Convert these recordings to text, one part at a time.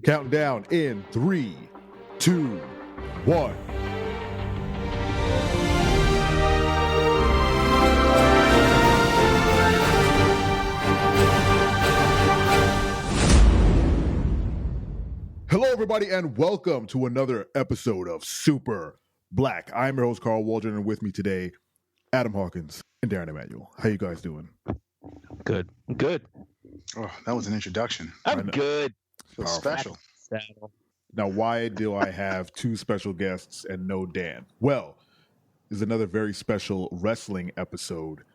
Count down in 3, 2, 1. Hello, everybody, and welcome to another episode of Super Black. I'm your host, Carl Waldron, and with me today, Adam Hawkins and Darren Emanuel. How you guys doing? Good. Oh, that was an introduction. I'm good. Feels special. Now, why do I have two special guests and no Dan? Well, this is another very special wrestling episode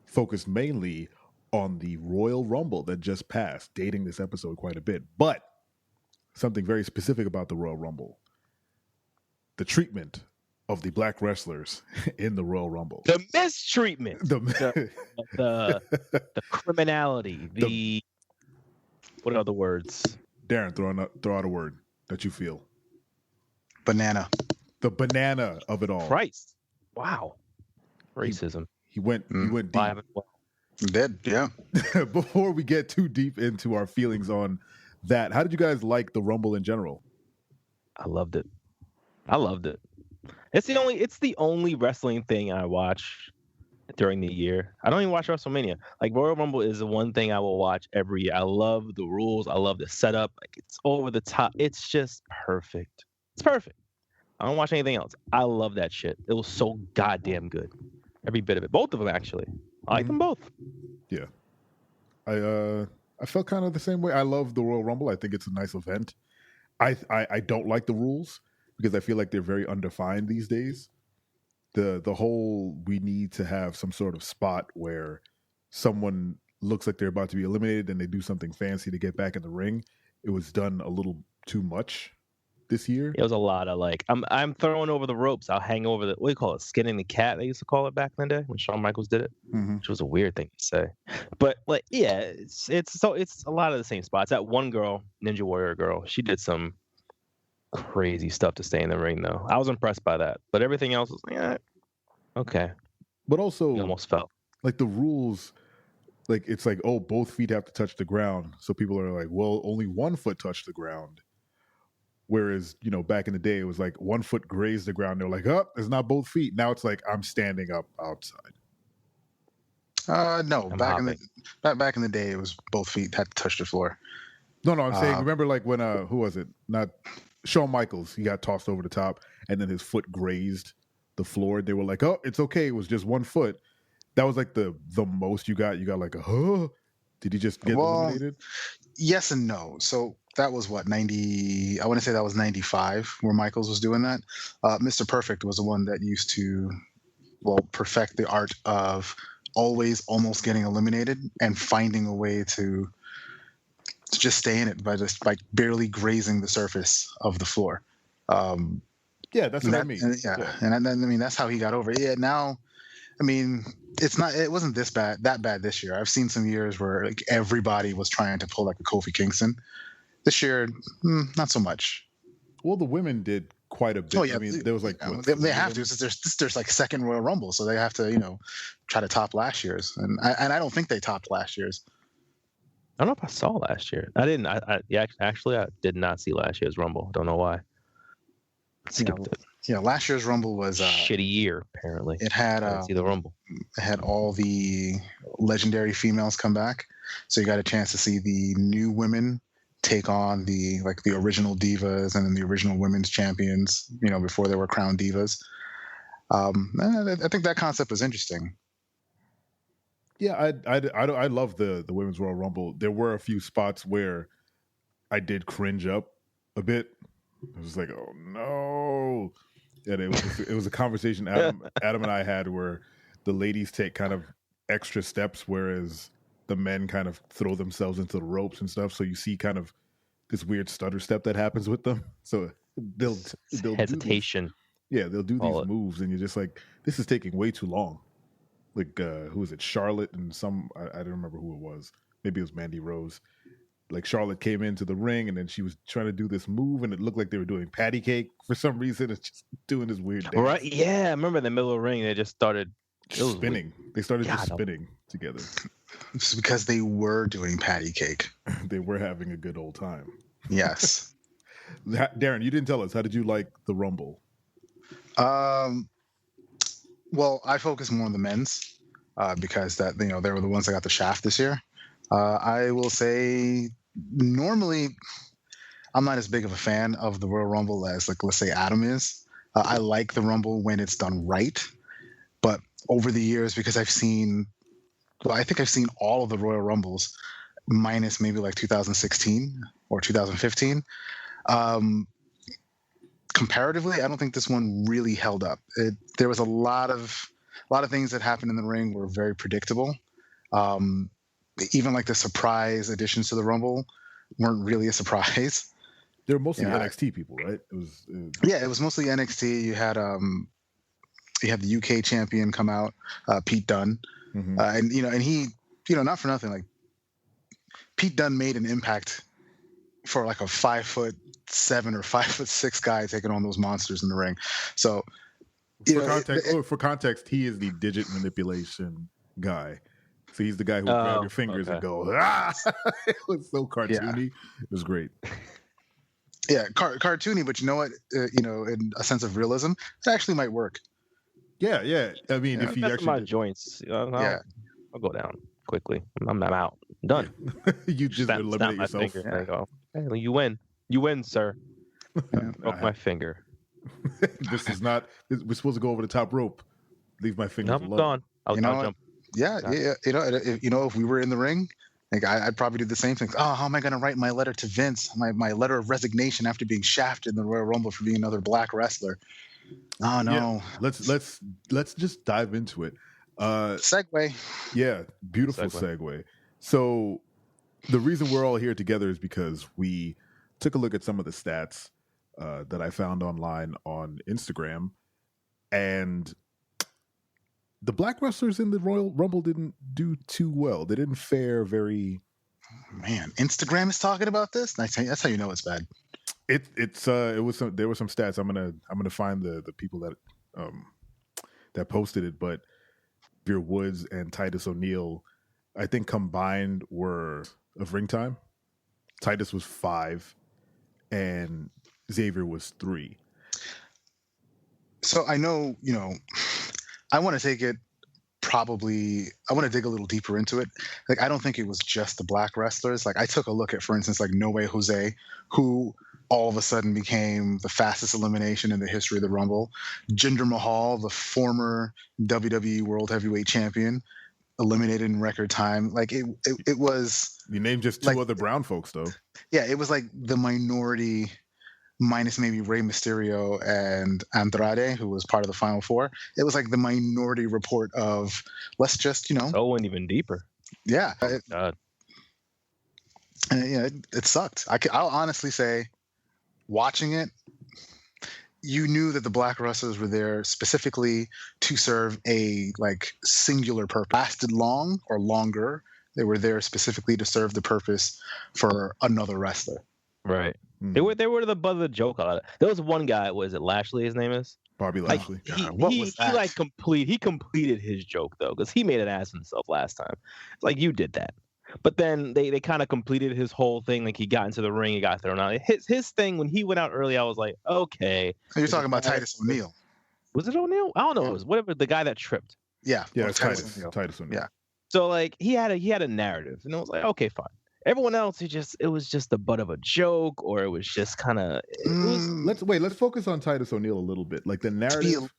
focused mainly on the Royal Rumble that just passed, dating this episode quite a bit. But something very specific about the Royal Rumble: the treatment of the black wrestlers in the Royal Rumble. The mistreatment. The criminality. What other words? Darren, throw out a word that you feel. Banana. The banana of it all. Christ. Wow. Racism. He went deep. Did, yeah. Before we get too deep into our feelings on that, how did you guys like the Rumble in general? I loved it. It's the only wrestling thing I watch during the year. I don't even watch WrestleMania. Like, Royal Rumble is the one thing I will watch every year. I love the rules. I love the setup. Like, it's over the top. It's just perfect. It's perfect. I don't watch anything else. I love that shit. It was so goddamn good. Every bit of it. Both of them, actually. I like them both. Yeah. I felt kind of the same way. I love the Royal Rumble. I think it's a nice event. I don't like the rules because I feel like they're very undefined these days. The whole, we need to have some sort of spot where someone looks like they're about to be eliminated and they do something fancy to get back in the ring. It was done a little too much this year. It was a lot of like, I'm throwing over the ropes. I'll hang over what do you call it? Skinning the cat, they used to call it back in the day when Shawn Michaels did it, which was a weird thing to say. But like, yeah, it's a lot of the same spots. That one girl, Ninja Warrior girl, she did some crazy stuff to stay in the ring though. I was impressed by that. But everything else was like, yeah, okay. But also, it almost felt like the rules, like it's like, oh, both feet have to touch the ground. So people are like, well, only one foot touched the ground. Whereas, back in the day, it was like 1 foot grazed the ground. They're like, oh, it's not both feet. Now it's like, I'm standing up outside. No, back in the day, it was both feet had to touch the floor. No, I'm saying, remember like when, who was it? Not Shawn Michaels. He got tossed over the top and then his foot grazed the floor. They were like, oh, it's okay. It was just 1 foot. That was like the most you got. You got like, did he just get eliminated? Yes and no. So that was what, 90, I want to say that was 95 where Michaels was doing that. Mr. Perfect was the one that used to, perfect the art of always almost getting eliminated and finding a way to just stay in it by just like barely grazing the surface of the floor. Yeah, that's what I mean. And then, that's how he got over it. Yeah, now, it wasn't that bad this year. I've seen some years where like everybody was trying to pull like a Kofi Kingston. This year, not so much. Well, the women did quite a bit. Oh, yeah. There was like they have to. There's like second Royal Rumble, so they have to try to top last year's, and I don't think they topped last year's. I don't know if I saw last year. I didn't. I did not see last year's Rumble. Don't know why. Skipped it. Yeah, last year's Rumble was a shitty year. Apparently, it had see the Rumble. It had all the legendary females come back, so you got a chance to see the new women take on the original divas and then the original women's champions. Before they were crowned divas. I think that concept was interesting. Yeah, I love the Women's Royal Rumble. There were a few spots where I did cringe up a bit. I was like, oh no. And it was a conversation Adam and I had where the ladies take kind of extra steps, whereas the men kind of throw themselves into the ropes and stuff. So you see kind of this weird stutter step that happens with them. So they'll hesitation. They'll do these moves, and you're just like, this is taking way too long. Like, who is it? Charlotte and I don't remember who it was. Maybe it was Mandy Rose. Like, Charlotte came into the ring, and then she was trying to do this move, and it looked like they were doing patty cake for some reason. It's just doing this weird dance. Right? Yeah, I remember in the middle of the ring, they just started spinning. They started just spinning together. It's because they were doing patty cake. They were having a good old time. Yes. Darren, you didn't tell us. How did you like the Rumble? Well, I focus more on the men's because that they were the ones that got the shaft this year. I will say, normally, I'm not as big of a fan of the Royal Rumble as, like, let's say Adam is. I like the Rumble when it's done right, but over the years, because I think I've seen all of the Royal Rumbles, minus maybe like 2016 or 2015. Comparatively, I don't think this one really held up. There was a lot of things that happened in the ring were very predictable. Even like the surprise additions to the Rumble weren't really a surprise. They were mostly NXT people, right? It was mostly NXT. You had the UK champion come out, Pete Dunne, and he, not for nothing, like, Pete Dunne made an impact for like a 5'7" or 5'6" guy taking on those monsters in the ring. So, for context, he is the digit manipulation guy. So he's the guy who would grab your fingers and go, ah! It was so cartoony. Yeah. It was great. Yeah, cartoony, but you know what? In a sense of realism, it actually might work. Yeah. I mean, if you actually my joints, I'll go down quickly. I'm out. I'm done. You just eliminate yourself. Like, oh, hey, you win, sir. Broke my finger. This is not. We're supposed to go over the top rope. Leave my fingers alone. Gone. I'll jump. Yeah. If we were in the ring, like, I'd probably do the same thing. Oh, how am I going to write my letter to Vince? My letter of resignation after being shafted in the Royal Rumble for being another black wrestler. Oh no. Yeah, let's just dive into it. Segue. Yeah, beautiful segue. So the reason we're all here together is because we took a look at some of the stats that I found online on Instagram, and the black wrestlers in the Royal Rumble didn't do too well. They didn't fare very. Man, Instagram is talking about this. That's how you know it's bad. There were some stats. I'm gonna find the people that posted it, but Xavier Woods and Titus O'Neil, I think combined were of ring time. Titus was 5, and Xavier was 3. So I know, I want to take it. Probably, I want to dig a little deeper into it. Like, I don't think it was just the black wrestlers. Like, I took a look at, for instance, like No Way Jose, who all of a sudden became the fastest elimination in the history of the Rumble. Jinder Mahal, the former WWE World Heavyweight Champion, eliminated in record time. Like, it was. You named just 2 other brown folks, though. Yeah, it was like the minority, minus maybe Rey Mysterio and Andrade, who was part of the Final Four. It was like the minority report of, let's just, So went even deeper. Yeah. God. And it sucked. I'll honestly say, watching it, you knew that the black wrestlers were there specifically to serve a, like, singular purpose. Lasted long or longer. They were there specifically to serve the purpose for another wrestler. Right. They were the butt of the joke. There was one guy. Was it Lashley? His name is Bobby Lashley. He completed his joke though, because he made an ass of himself last time. Like, you did that, but then they kind of completed his whole thing. Like, he got into the ring, he got thrown out. His thing when he went out early, I was like, okay. You're talking about Titus O'Neil. Was it O'Neil? I don't know. It was whatever, the guy that tripped. Yeah. It's Titus O'Neil. Yeah. So, like, he had a narrative, and it was like, okay, fine. Everyone else, it was just the butt of a joke, or it was just kind of. Let's focus on Titus O'Neil a little bit. Like, the narrative.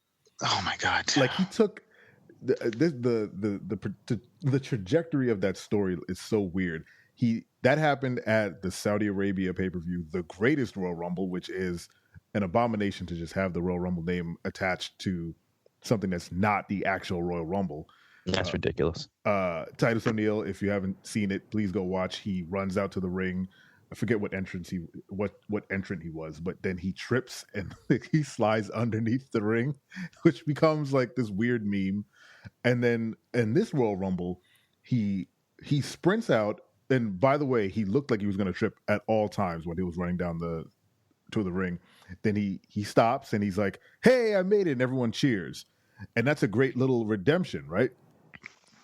Oh my God! Like, he took the trajectory of that story is so weird. That happened at the Saudi Arabia pay-per-view, the greatest Royal Rumble, which is an abomination to just have the Royal Rumble name attached to something that's not the actual Royal Rumble. That's ridiculous. Titus O'Neil, if you haven't seen it, please go watch. He runs out to the ring. I forget what entrant he was, but then he trips and he slides underneath the ring, which becomes like this weird meme. And then in this Royal Rumble, he sprints out, and by the way, he looked like he was going to trip at all times when he was running down to the ring. Then he stops and he's like, "Hey, I made it!" and everyone cheers, and that's a great little redemption, right?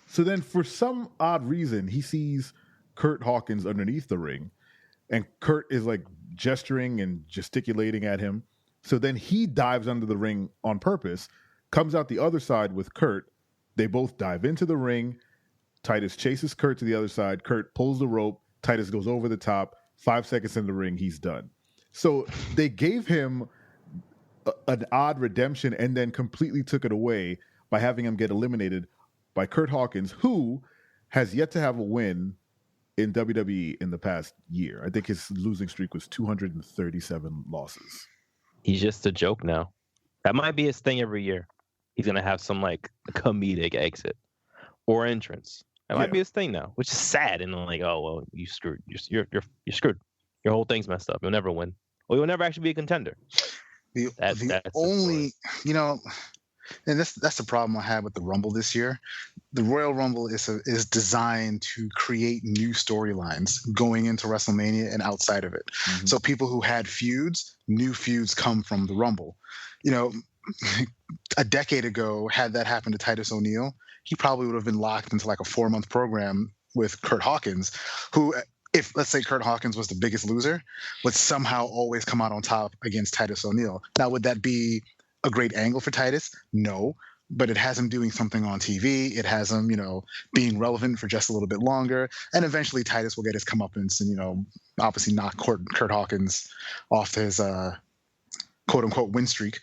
So then, for some odd reason, he sees Kurt Hawkins underneath the ring, and Kurt is like gesturing and gesticulating at him. So then he dives under the ring on purpose, comes out the other side with Kurt. They both dive into the ring. Titus chases Kurt to the other side. Kurt pulls the rope. Titus goes over the top. 5 seconds in the ring, he's done. So they gave him an odd redemption and then completely took it away by having him get eliminated by Kurt Hawkins, who has yet to have a win in WWE in the past year. I think his losing streak was 237 losses. He's just a joke now. That might be his thing every year. He's gonna have some like comedic exit or entrance. That might be his thing now, which is sad. And like, oh well, you screwed. You're screwed. Your whole thing's messed up. You'll never win. Well, you'll never actually be a contender. That's only, you know, and that's the problem I had with the Rumble this year. The Royal Rumble is designed to create new storylines going into WrestleMania and outside of it. Mm-hmm. So people who had feuds, new feuds come from the Rumble. You know, a decade ago, had that happened to Titus O'Neil, he probably would have been locked into like a 4-month program with Kurt Hawkins, who, if let's say Kurt Hawkins was the biggest loser, would somehow always come out on top against Titus O'Neil. Now, would that be a great angle for Titus? No, but it has him doing something on TV. It has him, you know, being relevant for just a little bit longer. And eventually Titus will get his comeuppance and, you know, obviously knock Kurt Hawkins off his quote unquote win streak,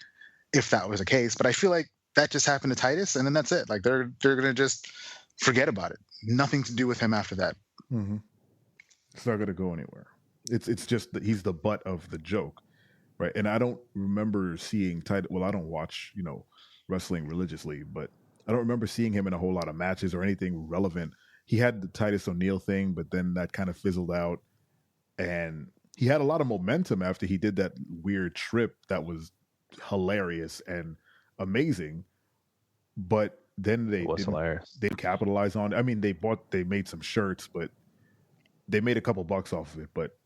if that was the case. But I feel like that just happened to Titus, and then that's it. Like they're gonna just forget about it. Nothing to do with him after that. Mm-hmm. It's not gonna go anywhere. It's just that he's the butt of the joke, right? And I don't remember seeing Titus. Well, I don't watch, you know, wrestling religiously, but I don't remember seeing him in a whole lot of matches or anything relevant. He had the Titus O'Neil thing, but then that kind of fizzled out, and he had a lot of momentum after he did that weird trip that was hilarious and amazing, but then they didn't capitalize on it. I mean, they made some shirts, but they made a couple bucks off of it. But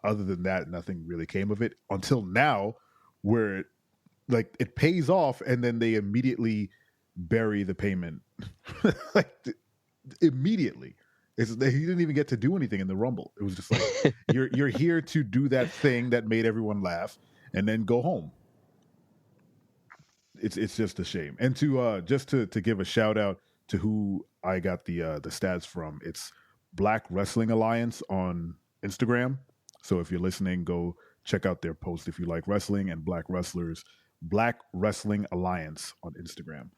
other than that, nothing really came of it until now, where like it pays off, and then they immediately bury the payment, like immediately. He didn't even get to do anything in the Rumble. It was just like you're here to do that thing that made everyone laugh, and then go home. It's just a shame. And to just to give a shout out to who I got the stats from, it's Black Wrestling Alliance on Instagram. So if you're listening, go check out their post if you like wrestling and black wrestlers. Black Wrestling Alliance on Instagram.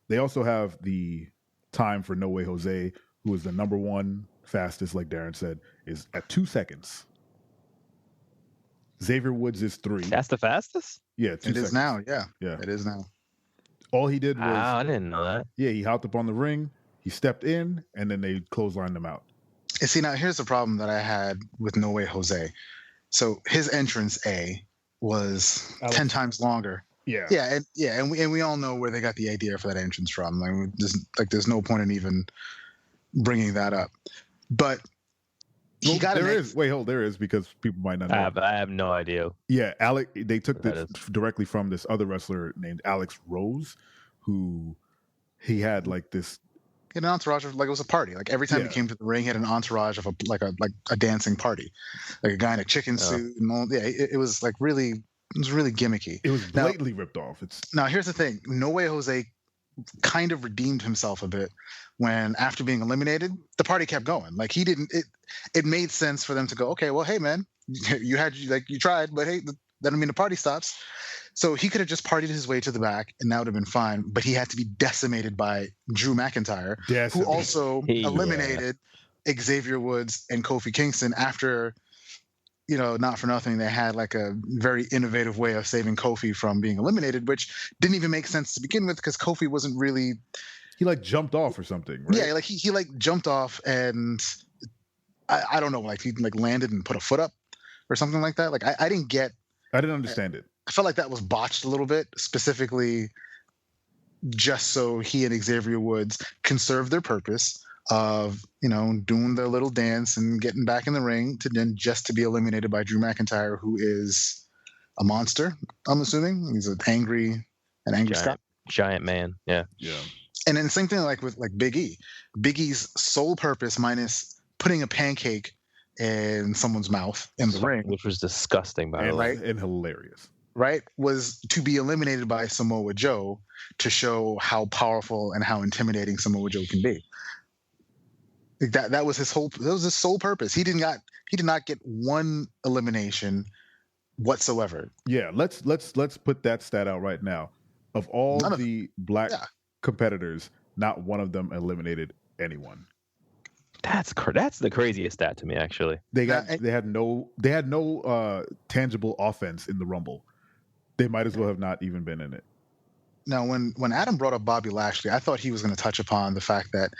They also have the time for No Way Jose, who is the number one fastest, like Darren said, is at 2 seconds. Xavier Woods is 3. That's the fastest? Yeah, 2 seconds. It is now. Yeah, it is now. All he did was... I didn't know that. Yeah, he hopped up on the ring, he stepped in, and then they clotheslined him out. And see, now here's the problem that I had with No Way Jose. So his entrance was 10 times longer. Yeah. And we all know where they got the idea for that entrance from. There's no point in even bringing that up. But he got there is. Wait, hold. There is, because people might not know. I have no idea. Yeah, they took this directly from this other wrestler named Alex Rose, who he had like this. He had an entourage of, like, it was a party. Like every time he came to the ring, he had an entourage of a dancing party, like a guy in a chicken suit and all. Yeah, it was like really, it was really gimmicky. It was blatantly ripped off. Now here's the thing: No Way Jose kind of redeemed himself a bit when, after being eliminated, the party kept going. Like he didn't. It made sense for them to go, okay, well, hey man, you tried, but hey, that doesn't mean the party stops. So he could have just partied his way to the back, and that would have been fine. But he had to be decimated by Drew McIntyre, who also eliminated Xavier Woods and Kofi Kingston after, you know, not for nothing, they had like a very innovative way of saving Kofi from being eliminated, which didn't even make sense to begin with, because Kofi wasn't really... He like jumped off or something, right? Yeah, like he like jumped off, and I don't know, like he like landed and put a foot up or something like that. Like I didn't understand it. I felt like that was botched a little bit, specifically just so he and Xavier Woods can serve their purpose of, you know, doing their little dance and getting back in the ring, to then just to be eliminated by Drew McIntyre, who is a monster, I'm assuming. He's an angry giant man. Yeah. And then same thing like with like Big E. Big E's sole purpose, minus putting a pancake in someone's mouth in the ring, which was disgusting, by the way. And hilarious. Right, was to be eliminated by Samoa Joe to show how powerful and how intimidating Samoa Joe can be. That was his sole purpose. He did not get one elimination whatsoever. Yeah, let's put that stat out right now. Of all the black competitors, not one of them eliminated anyone. That's the craziest stat to me, actually. They had no tangible offense in the Rumble. They might as well have not even been in it. Now, when Adam brought up Bobby Lashley, I thought he was going to touch upon the fact that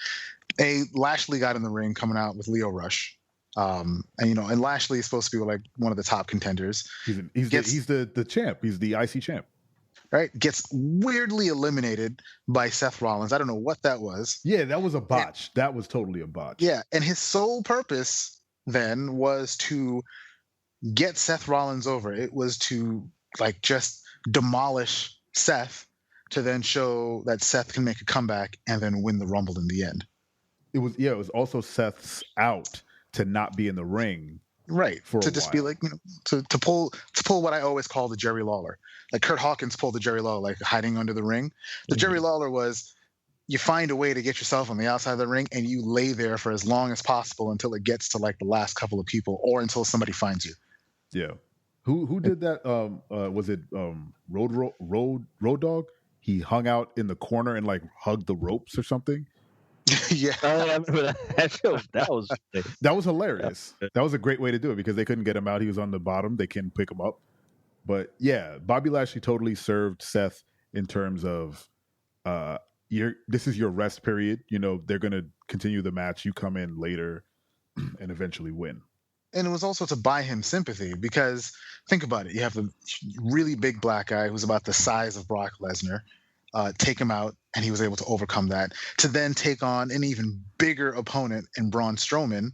Lashley got in the ring coming out with Lio Rush, and Lashley is supposed to be like one of the top contenders. He's the champ. He's the IC champ. Right, gets weirdly eliminated by Seth Rollins. I don't know what that was. Yeah, that was a botch. That was totally a botch. Yeah, and his sole purpose then was to get Seth Rollins over. It was to just demolish Seth to then show that Seth can make a comeback and then win the Rumble in the end. It was also Seth's out to not be in the ring. Right. To just be like, to pull what I always call the Jerry Lawler. Like Kurt Hawkins pulled the Jerry Lawler, like hiding under the ring. The Jerry Lawler was, you find a way to get yourself on the outside of the ring and you lay there for as long as possible until it gets to like the last couple of people or until somebody finds you. Yeah. Who did that? Was it Road Dogg? He hung out in the corner and like hugged the ropes or something. Yeah, I remember that was hilarious. That was a great way to do it because they couldn't get him out. He was on the bottom. They couldn't pick him up. But yeah, Bobby Lashley totally served Seth in terms of this is your rest period. They're gonna continue the match. You come in later and eventually win. And it was also to buy him sympathy because think about it. You have the really big black guy who's about the size of Brock Lesnar. Take him out, and he was able to overcome that, to then take on an even bigger opponent in Braun Strowman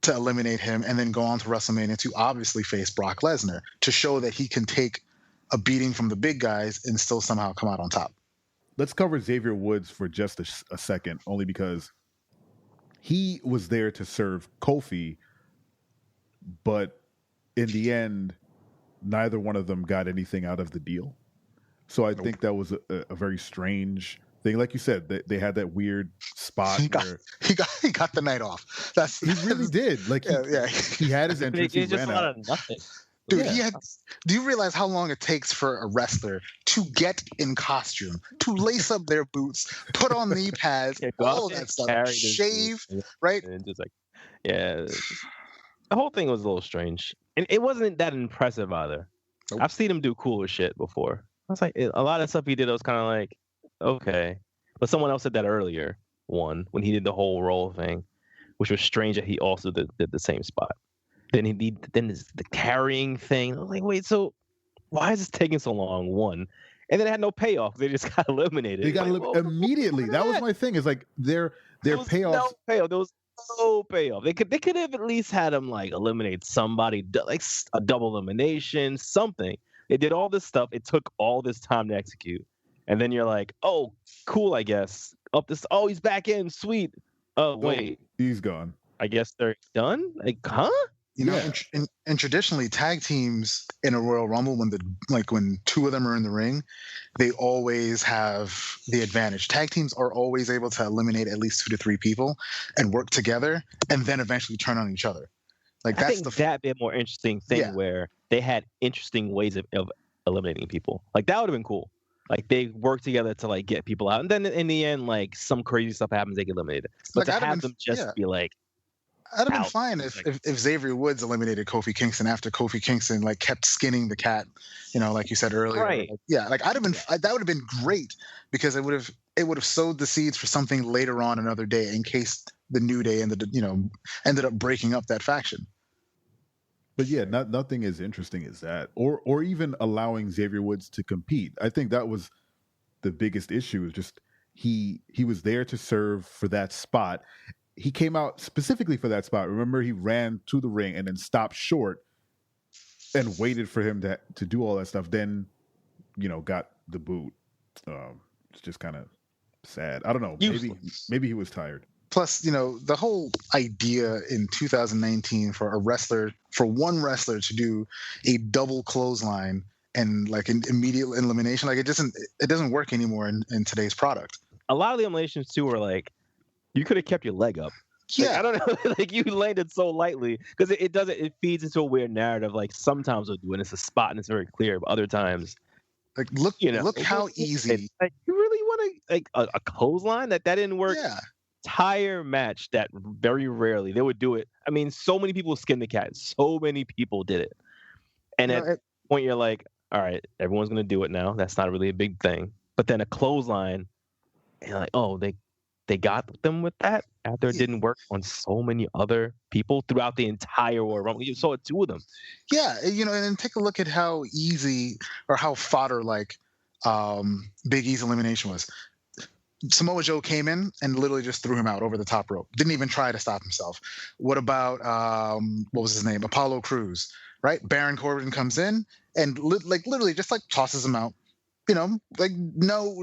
to eliminate him, and then go on to WrestleMania to obviously face Brock Lesnar to show that he can take a beating from the big guys and still somehow come out on top. Let's cover Xavier Woods for just a second, only because he was there to serve Kofi, but in the end, neither one of them got anything out of the deal. So I think that was a very strange thing. Like you said, they had that weird spot. He got the night off. He really did. Like he had his entrance. He just ran out of nothing. Dude, do you realize how long it takes for a wrestler to get in costume, to lace up their boots, put on knee pads, all of that stuff, shave, right? And just the whole thing was a little strange. And it wasn't that impressive either. Nope. I've seen him do cooler shit before. I was like, a lot of stuff he did, I was kind of like, okay. But someone else said that earlier, when he did the whole roll thing, which was strange that he also did the same spot. Then the carrying thing. I was like, wait, so why is this taking so long? One. And then it had no payoff. They just got eliminated. They got eliminated immediately. That was my thing. Is like their payoff. No payoff. There was no payoff. They could have at least had him like eliminate somebody, like a double elimination, something. They did all this stuff. It took all this time to execute. And then you're like, oh, cool, I guess. He's back in. Sweet. Oh, wait. He's gone. I guess they're done? Like, huh? And traditionally, tag teams in a Royal Rumble, when two of them are in the ring, they always have the advantage. Tag teams are always able to eliminate at least 2 to 3 people and work together and then eventually turn on each other. I think that'd be a more interesting thing where they had interesting ways of eliminating people. Like that would have been cool. Like they work together to like get people out, and then in the end, like some crazy stuff happens, they get eliminated. But to have them just be like, I'd have been fine if Xavier Woods eliminated Kofi Kingston after Kofi Kingston like kept skinning the cat, like you said earlier. Right. I'd have been that would have been great because it would have sowed the seeds for something later on another day in case the New Day ended up breaking up that faction. But yeah, nothing as interesting as that, or even allowing Xavier Woods to compete. I think that was the biggest issue. Is just he was there to serve for that spot. He came out specifically for that spot. Remember, he ran to the ring and then stopped short and waited for him to do all that stuff. Then, got the boot. It's just kind of sad. I don't know. Maybe he was tired. Plus, the whole idea in 2019 for one wrestler to do a double clothesline and like an immediate elimination, like it doesn't work anymore in today's product. A lot of the eliminations too were like, you could have kept your leg up. Like, Yeah, I don't know. Like you landed so lightly because it feeds into a weird narrative. Like sometimes we'll do it, it's a spot and it's very clear, but other times, like look how easy. Like, you really want to like a clothesline that didn't work. Yeah, Entire match that very rarely they would do it. I mean, so many people skinned the cat. So many people did it, and at that point you're like, all right, everyone's gonna do it now. That's not really a big thing. But then a clothesline, and like, oh, they got them with that after it didn't work on so many other people throughout the entire Royal Rumble. You saw two of them. Yeah, and then take a look at how easy or how fodder like Big E's elimination was. Samoa Joe came in and literally just threw him out over the top rope. Didn't even try to stop himself. What about what was his name? Apollo Crews, right? Baron Corbin comes in and literally just like tosses him out. Like no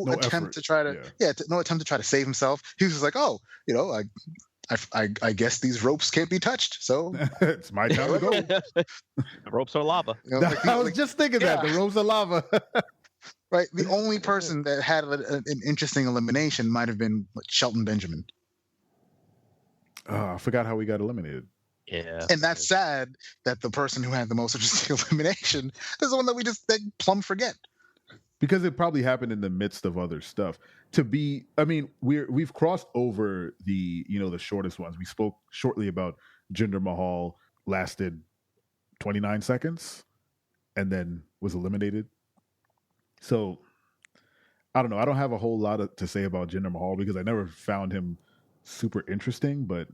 attempt effort. to try to no attempt to try to save himself. He was just like, oh, I guess these ropes can't be touched, so it's my time to go. The ropes are lava. I was just thinking that the ropes are lava. Right. The only person that had an interesting elimination might have been Shelton Benjamin. I forgot how we got eliminated. Yeah. And that's sad that the person who had the most interesting elimination is the one that we just plumb forget. Because it probably happened in the midst of other stuff. We've crossed over the shortest ones. We spoke shortly about Jinder Mahal, lasted 29 seconds and then was eliminated. So, I don't know. I don't have a whole lot to say about Jinder Mahal because I never found him super interesting, but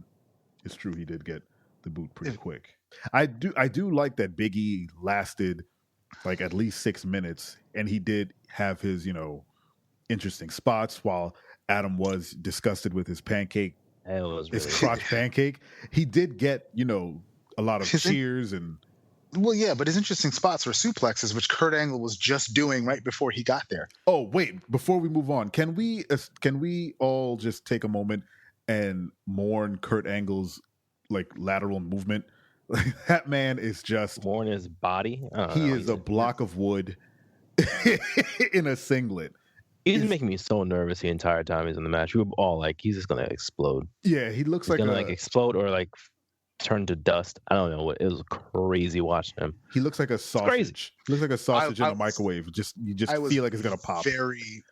it's true he did get the boot pretty quick. I do like that Big E lasted like at least 6 minutes, and he did have his, interesting spots while Adam was disgusted with his pancake. It was really his crotch pancake. He did get, a lot of cheers and... Well, yeah, but his interesting spots were suplexes, which Kurt Angle was just doing right before he got there. Oh, wait, before we move on, can we all just take a moment and mourn Kurt Angle's like lateral movement? Like that man is just mourn his body. He is a block of wood in a singlet. He's making me so nervous the entire time he's in the match. We were all like, he's just gonna explode. Yeah, he looks like gonna explode or like turn to dust. I don't know. It was crazy watching him. He looks like a sausage. He looks like a sausage in a microwave. You just feel like it's gonna pop.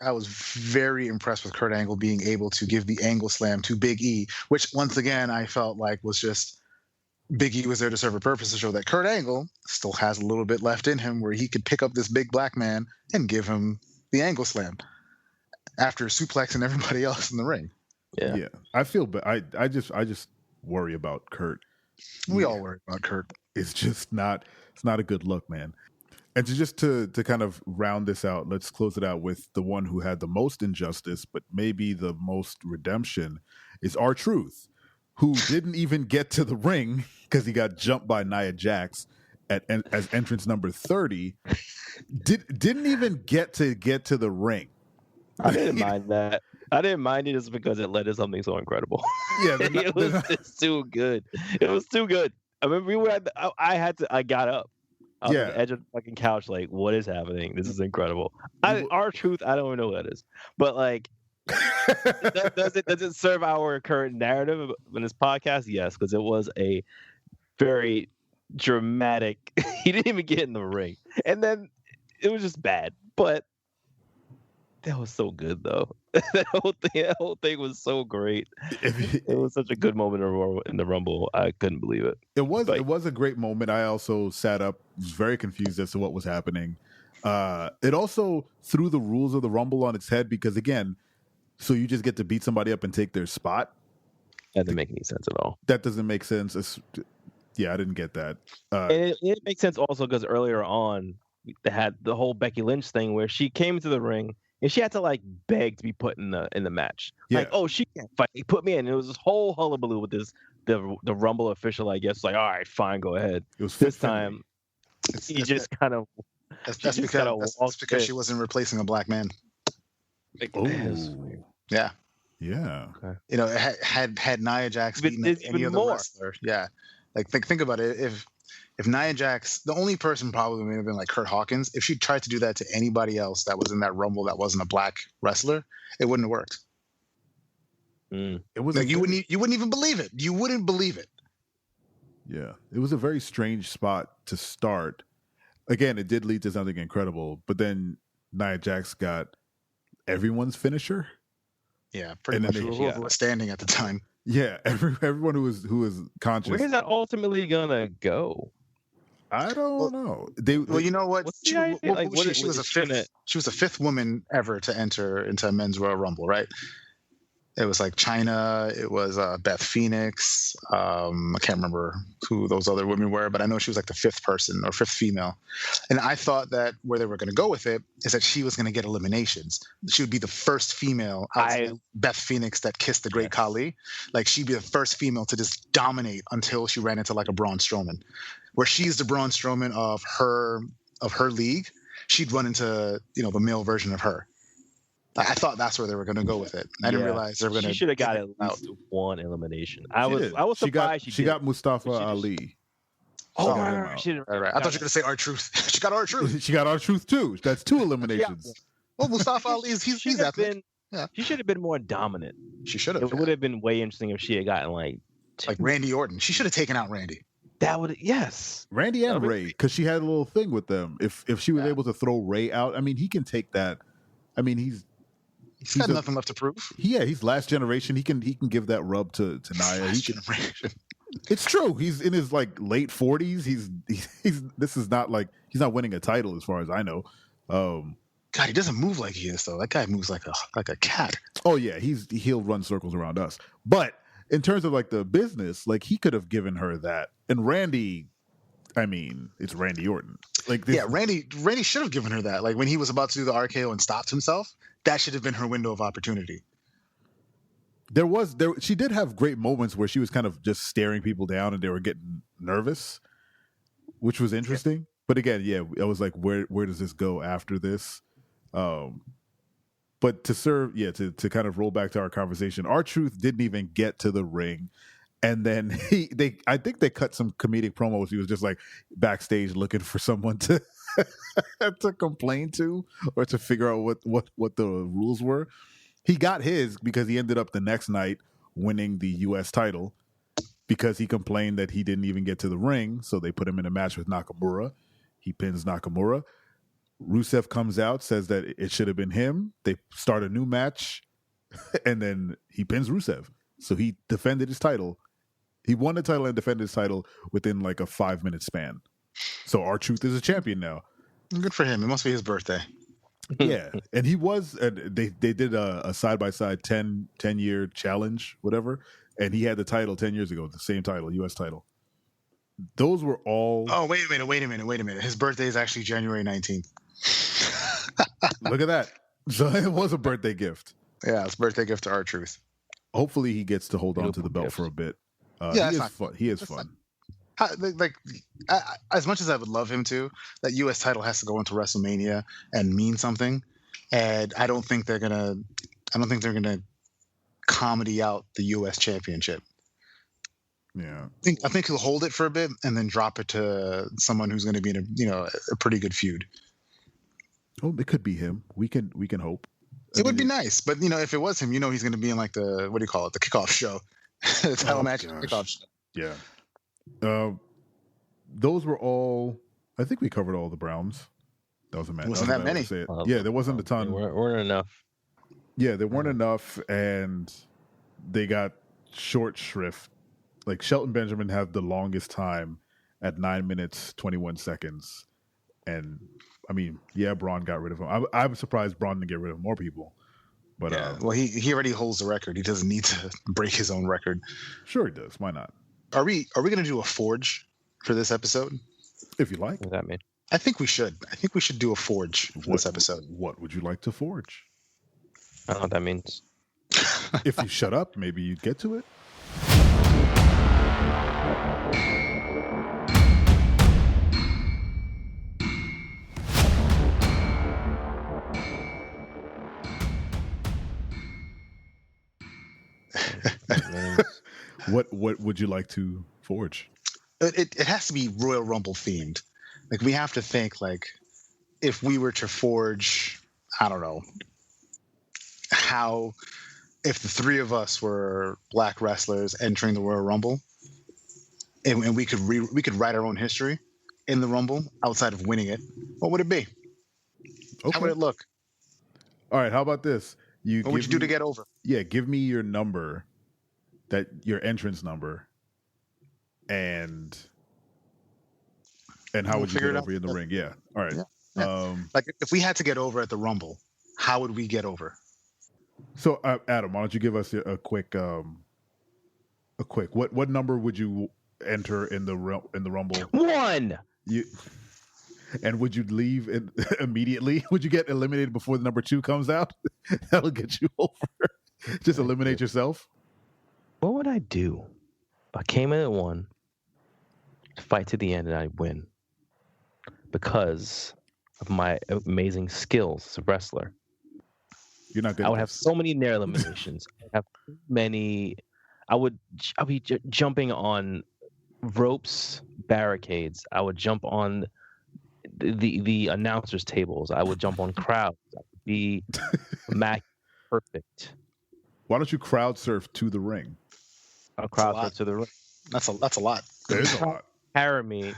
I was very impressed with Kurt Angle being able to give the angle slam to Big E, which once again I felt like was just Big E was there to serve a purpose to show that Kurt Angle still has a little bit left in him where he could pick up this big black man and give him the angle slam after suplexing everybody else in the ring. Yeah. I feel bad. I just worry about Kurt. We all worry about Kurt. It's just not a good look, man. And to kind of round this out, let's close it out with the one who had the most injustice, but maybe the most redemption, is R-Truth, who didn't even get to the ring because he got jumped by Nia Jax as entrance number 30. Didn't even get to the ring. I didn't mind that. I didn't mind it just because it led to something so incredible. Yeah, it was too good. It was too good. I mean, I got up. I was on the edge of the fucking couch, like, what is happening? This is incredible. R-Truth, I don't even know who that is. But like, does it serve our current narrative in this podcast? Yes, because it was a very dramatic. He didn't even get in the ring, and then it was just bad. But that was so good, though. that whole thing was so great. It was such a good moment in the Rumble. I couldn't believe it. It was a great moment. I also sat up, was very confused as to what was happening. It also threw the rules of the Rumble on its head because, again, so you just get to beat somebody up and take their spot? That doesn't make any sense at all. That doesn't make sense. I didn't get that. And it makes sense also because earlier on, they had the whole Becky Lynch thing where she came into the ring and she had to like beg to be put in the match. Yeah. Like, oh, she can't fight. Put me in. And it was this whole hullabaloo with the Rumble official, I guess. Like, all right, fine, go ahead. It was this time. He just kind of. That's because she wasn't replacing a black man. Oh. Yeah. Yeah. You know, had Nia Jax beaten There's any even other more. wrestler, yeah. Like think about it. If Nia Jax, the only person probably may have been like Kurt Hawkins. If she tried to do that to anybody else that was in that Rumble that wasn't a black wrestler, it wouldn't have worked. Mm. It was Like you wouldn't even believe it. You wouldn't believe it. Yeah, it was a very strange spot to start. Again, it did lead to something incredible, but then Nia Jax got everyone's finisher. Yeah, pretty And much then whoever was standing at the time. Yeah, everyone who was conscious. Where's that ultimately gonna go? I don't know. Well, you know what? What's the idea? Like, She was a fifth. She was the fifth woman ever to enter into a men's Royal Rumble, right? It was like China. It was Beth Phoenix. I can't remember who those other women were, but I know she was like the fifth person or fifth female. And I thought that where they were going to go with it is that she was going to get eliminations. She would be the first female, Beth Phoenix, that kissed the Great Khali. Like she'd be the first female to just dominate until she ran into like a Braun Strowman, where she's the Braun Strowman of her league. She'd run into the male version of her. I thought that's where they were going to go with it. I didn't realize they were going to. She should have got at least one elimination. I was surprised she got Mustafa Ali. Oh, right. I thought you were going to say R-Truth. She got R-Truth. She got R-Truth too. That's 2 eliminations. Well, Mustafa Ali he's ethnic. She should have been more dominant. She should have. It would have been way interesting if she had gotten like Randy Orton. She should have taken out Randy. That would Randy and Ray, because she had a little thing with them. If she was able to throw Ray out, I mean, he can take that. I mean, he's got nothing left to prove. Yeah, he's last generation. He can give that rub to Nia. It's true. He's in his like late 40s. He's this is not like he's not winning a title as far as I know. God, he doesn't move like he is though. That guy moves like a cat. Oh yeah, he'll run circles around us. But in terms of like the business, like he could have given her that. And Randy, I mean, it's Randy Orton. Like this, Randy should have given her that. Like when he was about to do the RKO and stopped himself, that should have been her window of opportunity. She did have great moments where she was kind of just staring people down and they were getting nervous, which was interesting. Yeah. But again, I was like, where does this go after this? But to kind of roll back to our conversation, R-Truth didn't even get to the ring. And then I think they cut some comedic promos. He was just like backstage looking for someone to to complain to or to figure out what the rules were. He got his because he ended up the next night winning the U.S. title because he complained that he didn't even get to the ring. So they put him in a match with Nakamura. He pins Nakamura. Rusev comes out, says that it should have been him. They start a new match, and then he pins Rusev. So he defended his title. He won the title and defended his title within like a 5-minute span. So R-Truth is a champion now. Good for him. It must be his birthday. Yeah, and he was. They did a side-by-side 10-year challenge, whatever, and he had the title 10 years ago, the same title, U.S. title. Those were all. Oh, wait a minute. His birthday is actually January 19th. Look at that. So it was a birthday gift. Yeah, it's a birthday gift to R-Truth. Hopefully he gets to hold on to the belt for a bit. He is fun. He is fun. As much as I would love him to, that U.S. title has to go into WrestleMania and mean something, and I don't think they're gonna comedy out the U.S. Championship. Yeah, I think he'll hold it for a bit and then drop it to someone who's going to be in a pretty good feud. Oh, it could be him. We can hope. It would be nice, but if it was him, he's going to be in like the the kickoff show, the title match kickoff show. Yeah. Those were all. I think we covered all the Browns. That was a match. Wasn't that many? Yeah, there wasn't a ton. There weren't enough. Yeah, there weren't enough, and they got short shrift. Like Shelton Benjamin had the longest time at 9 minutes 21 seconds, and I mean, Braun got rid of him. I'm surprised Braun didn't get rid of more people. But well, he already holds the record. He doesn't need to break his own record. Sure, he does. Why not? Are we going to do a forge for this episode? If you like. What does that mean? I think we should. I think we should do a forge for this episode. What would you like to forge? I don't know what that means. If you shut up, maybe you'd get to it. What would you like to forge? It has to be Royal Rumble themed. Like we have to think like if we were to forge, I don't know, how if the three of us were black wrestlers entering the Royal Rumble, and we could write our own history in the Rumble outside of winning it, what would it be? Okay. How would it look? All right. How about this? What would you do to get over? Yeah, give me your number, your entrance number, and how would you get over in the ring? Yeah. All right. Yeah. Like if we had to get over at the Rumble, how would we get over? So, Adam, why don't you give us a quick what number would you enter in the Rumble? 1. And would you leave immediately? Would you get eliminated before the number 2 comes out? That'll get you over. Just eliminate yourself. What would I do? If I came in at 1, fight to the end, and I win because of my amazing skills as a wrestler. You're not good. I would have so many near eliminations. I would be jumping on ropes, barricades. I would jump on the announcers' tables. I would jump on crowds. I would be perfect. Why don't you crowd surf to the ring? I'll crowd surf to the ring. That's a lot. There is a lot. Carry me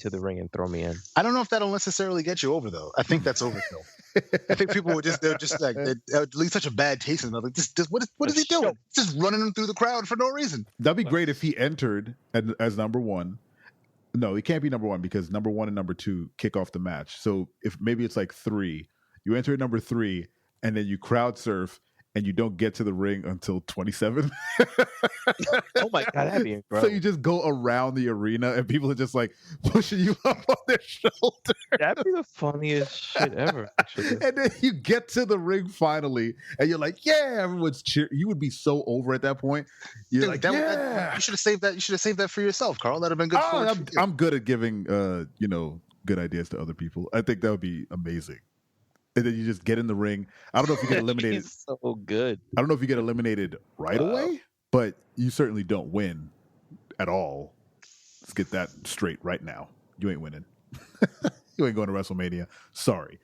to the ring and throw me in. I don't know if that'll necessarily get you over, though. I think that's overkill. I think people would they'd leave such a bad taste in them. Like, what is he doing? Just running him through the crowd for no reason. That'd be great if he entered as number 1. No, he can't be number 1 because number 1 and number 2 kick off the match. So if maybe it's like 3, you enter at number 3 and then you crowd surf and you don't get to the ring until 27. Oh my God, that'd be incredible. So you just go around the arena and people are just like pushing you up on their shoulder. That'd be the funniest shit ever, actually. And then you get to the ring finally and you're like, yeah, everyone's cheering. You would be so over at that point. You're like, yeah. You should have saved that. You should have saved that for yourself, Carl. That'd have been good. I'm good at giving, good ideas to other people. I think that would be amazing. And then you just get in the ring. I don't know if you get eliminated. So good. I don't know if you get eliminated right away, but you certainly don't win at all. Let's get that straight right now. You ain't winning. You ain't going to WrestleMania. Sorry.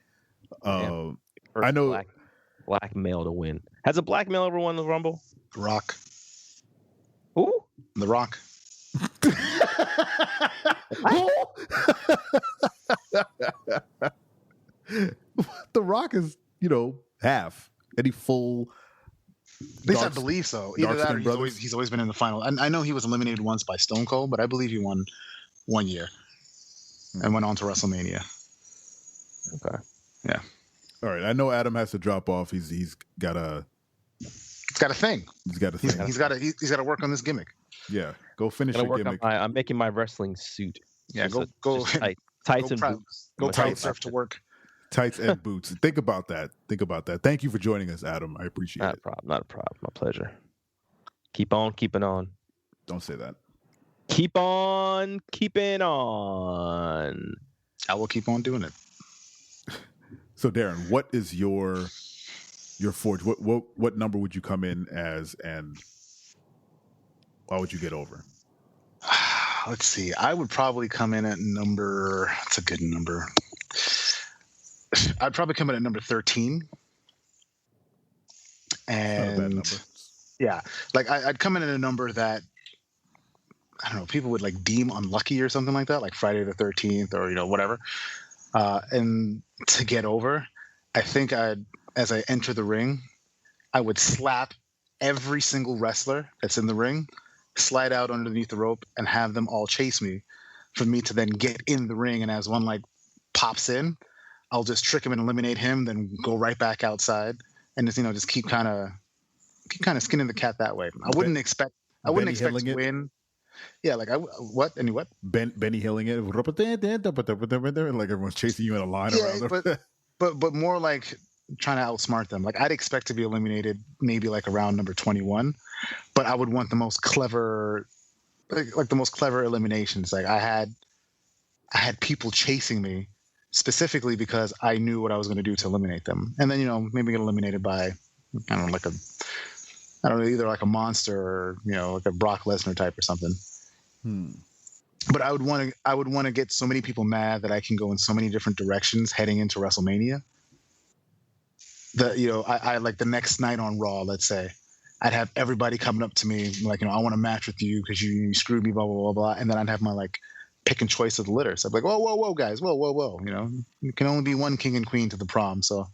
I know black male to win. Has a black male ever won the Rumble? Rock. Who? The Rock. The Rock is, half. Any full. At least I believe so. Either that or he's always been in the final. And I know he was eliminated once by Stone Cold, but I believe he won 1 year and went on to WrestleMania. Okay. Yeah. All right. I know Adam has to drop off. He's got a. He's got a thing. He's got a thing. He's got to work on this gimmick. Yeah. Go finish your gimmick. I'm making my wrestling suit. Yeah. Go. Tights and boots. Go crowd surf to work. Tights and boots. Think about that. Thank you for joining us, Adam. I appreciate it. Not a problem. My pleasure. Keep on keeping on. Don't say that. Keep on keeping on. I will keep on doing it. So, Darren, what is your forge? What number would you come in as, and why would you get over? Let's see. I would probably come in at number. That's a good number. I'd probably come in at number 13. And not a bad number. Yeah, like I'd come in at a number that I don't know, people would like deem unlucky or something like that, like Friday the 13th or whatever. And to get over, I think as I enter the ring, I would slap every single wrestler that's in the ring, slide out underneath the rope, and have them all chase me for me to then get in the ring. And as one like pops in, I'll just trick him and eliminate him, then go right back outside and just keep kind of skinning the cat that way. I wouldn't expect to win. Yeah, like what? Benny Hilling it, like everyone's chasing you in a line around them. but more like trying to outsmart them. Like I'd expect to be eliminated maybe like around number 21, but I would want the most clever, like the most clever eliminations. Like I had people chasing me specifically because I knew what I was going to do to eliminate them, and then maybe get eliminated by I don't know, like I don't know, either like a monster or like a Brock Lesnar type or something. But I would want to get so many people mad that I can go in so many different directions heading into WrestleMania. That I like the next night on Raw, let's say, I'd have everybody coming up to me like, I want a match with you because you screwed me, blah blah blah blah, and then I'd have my like pick and choice of the litter. So I'm like, whoa, guys, whoa, you can only be one king and queen to the prom, so let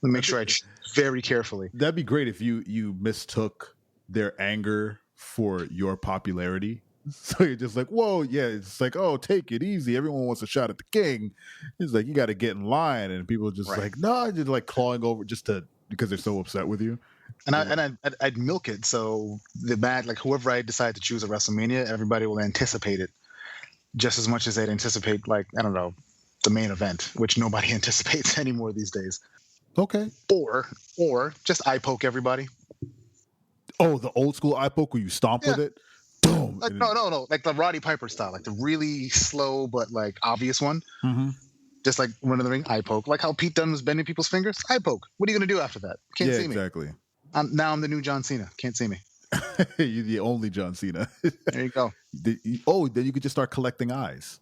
me make sure I choose very carefully. That'd be great if you mistook their anger for your popularity. So you're just like, whoa, yeah, it's like, oh, take it easy. Everyone wants a shot at the king. It's like, you got to get in line, and people are just like, no, just like clawing over because they're so upset with you. And I'd milk it so the bad, like whoever I decide to choose at WrestleMania, everybody will anticipate it just as much as they'd anticipate, like, I don't know, the main event, which nobody anticipates anymore these days. Okay. Or just eye poke everybody. Oh, the old school eye poke where you stomp with it. Boom. Like, no, like the Roddy Piper style, like the really slow but like obvious one. Mm-hmm. Just like Run in the Ring, eye poke. Like how Pete Dunne was bending people's fingers, eye poke. What are you gonna do after that? Can't see me. Exactly. Now I'm the new John Cena. Can't see me. You're the only John Cena. There you go. Then you could just start collecting eyes.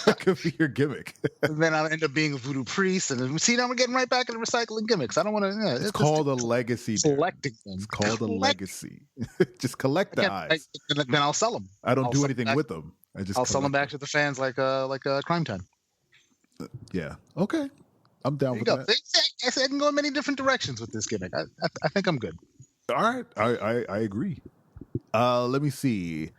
That could be your gimmick. And then I'll end up being a voodoo priest, and see, now we're getting right back into recycling gimmicks. I don't want to. It's called a legacy. Collecting them. It's called a legacy. Just collect the eyes. Then I'll sell them. I don't do anything with them. I'll sell them back to the fans like Crime Time. Yeah. Okay. I'm down with that. I said I can go in many different directions with this gimmick. I think I'm good. All right. I agree. Let me see.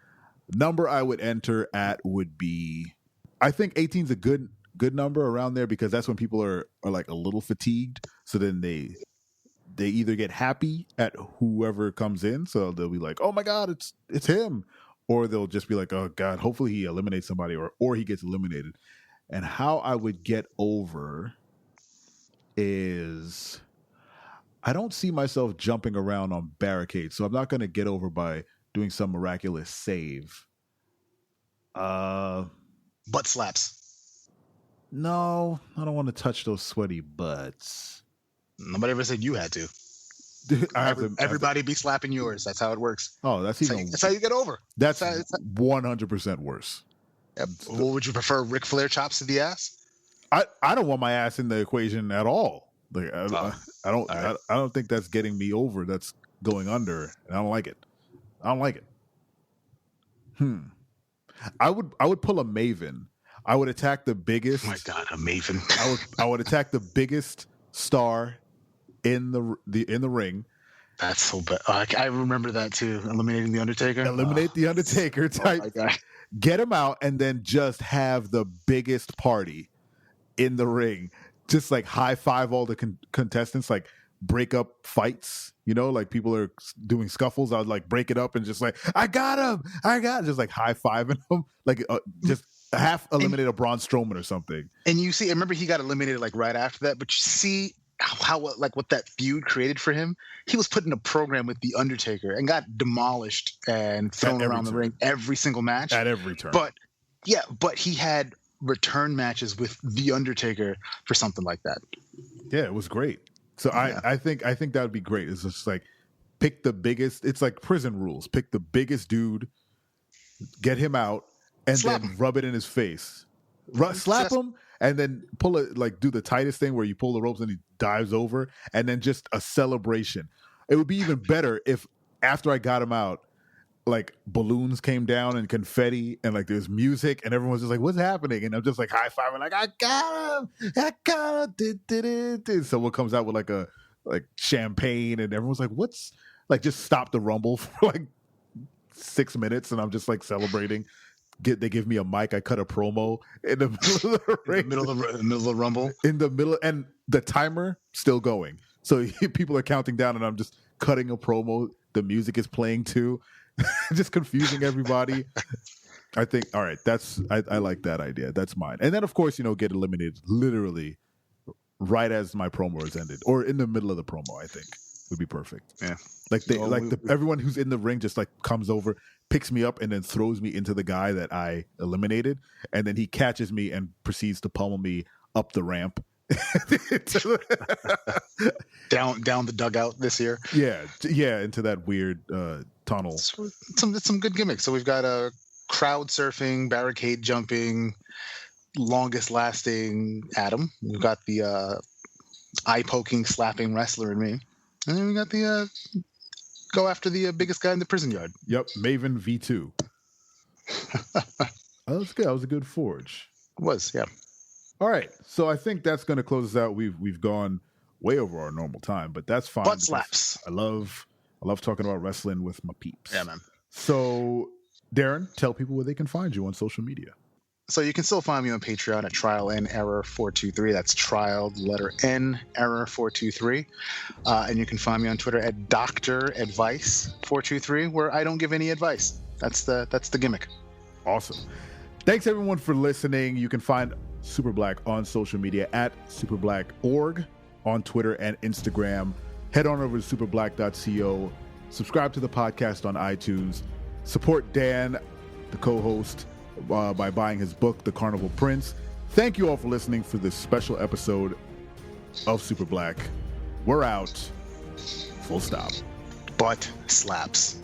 Number I would enter at would be, I think 18 is a good number around there, because that's when people are like a little fatigued. So then they either get happy at whoever comes in, so they'll be like, oh my God, it's him. Or they'll just be like, oh God, hopefully he eliminates somebody, or he gets eliminated. And how I would get over is, I don't see myself jumping around on barricades, so I'm not going to get over by doing some miraculous save. Butt slaps. No, I don't want to touch those sweaty butts. Nobody ever said you had to. Everybody be slapping yours. That's how it works. Oh, that's how you get over. That's 100% worse. What would you prefer, Ric Flair chops to the ass? I don't want my ass in the equation at all. Like I don't think that's getting me over. That's going under, and I don't like it. I would pull a Maven. I would attack the biggest. Oh my God, a Maven. I would attack the biggest star in the ring. That's so bad. I remember that too. Eliminating the Undertaker. Eliminate the Undertaker type. Oh my God. Get him out, and then just have the biggest party in the ring. Just like high five all the contestants, like break up fights. Like people are doing scuffles. I would like break it up and just like, I got him. just like high fiving them, like just half eliminate a Braun Strowman or something. And you see, I remember he got eliminated like right after that. But you see how like what that feud created for him. He was put in a program with the Undertaker and got demolished and thrown around the ring every single match at every turn. But he had return matches with the Undertaker for something like that. Yeah, it was great. So yeah. I think that would be great. It's just like pick the biggest. It's like prison rules. Pick the biggest dude, get him out, and then rub it in his face. Slap him, and then pull it, like do the tightest thing where you pull the ropes and he dives over, and then just a celebration. It would be even better if after I got him out, like balloons came down and confetti and like there's music and everyone's just like, what's happening? And I'm just like high fiving, like, I got him. Someone comes out with like champagne and everyone's like, what's, like, just stop the Rumble for like 6 minutes and I'm just like celebrating. They give me a mic, I cut a promo in the middle of the ring. Middle of the Rumble. In the middle, and the timer still going. So people are counting down and I'm just cutting a promo. The music is playing too. Just confusing everybody. I think, all right, I like that idea. That's mine. And then of course, get eliminated literally right as my promo is ended, or in the middle of the promo. I think would be perfect. Yeah, like everyone who's in the ring just like comes over, picks me up, and then throws me into the guy that I eliminated, and then he catches me and proceeds to pummel me up the ramp, down the dugout this year. yeah, into that weird tunnel. So some good gimmicks. So we've got a crowd surfing, barricade jumping, longest lasting Adam. We've got the eye poking, slapping wrestler in me, and then we got the go after the biggest guy in the prison yard. Yep, Maven V2. That was good. That was a good forge. It was, yeah. All right, so I think that's going to close us out. We've gone way over our normal time, but that's fine. Butt slaps. I love talking about wrestling with my peeps. Yeah, man. So, Darren, tell people where they can find you on social media. So you can still find me on Patreon at Trial N Error 423. That's Trial letter N Error 423. And you can find me on Twitter at Dr. Advice 423, where I don't give any advice. That's the gimmick. Awesome. Thanks everyone for listening. You can find Super Black on social media at superblack.org on Twitter and Instagram. Head on over to superblack.co. Subscribe to the podcast on iTunes. Support Dan, the co-host, by buying his book, The Carnival Prince. Thank you all for listening for this special episode of Super Black. We're out. Full stop. Butt slaps.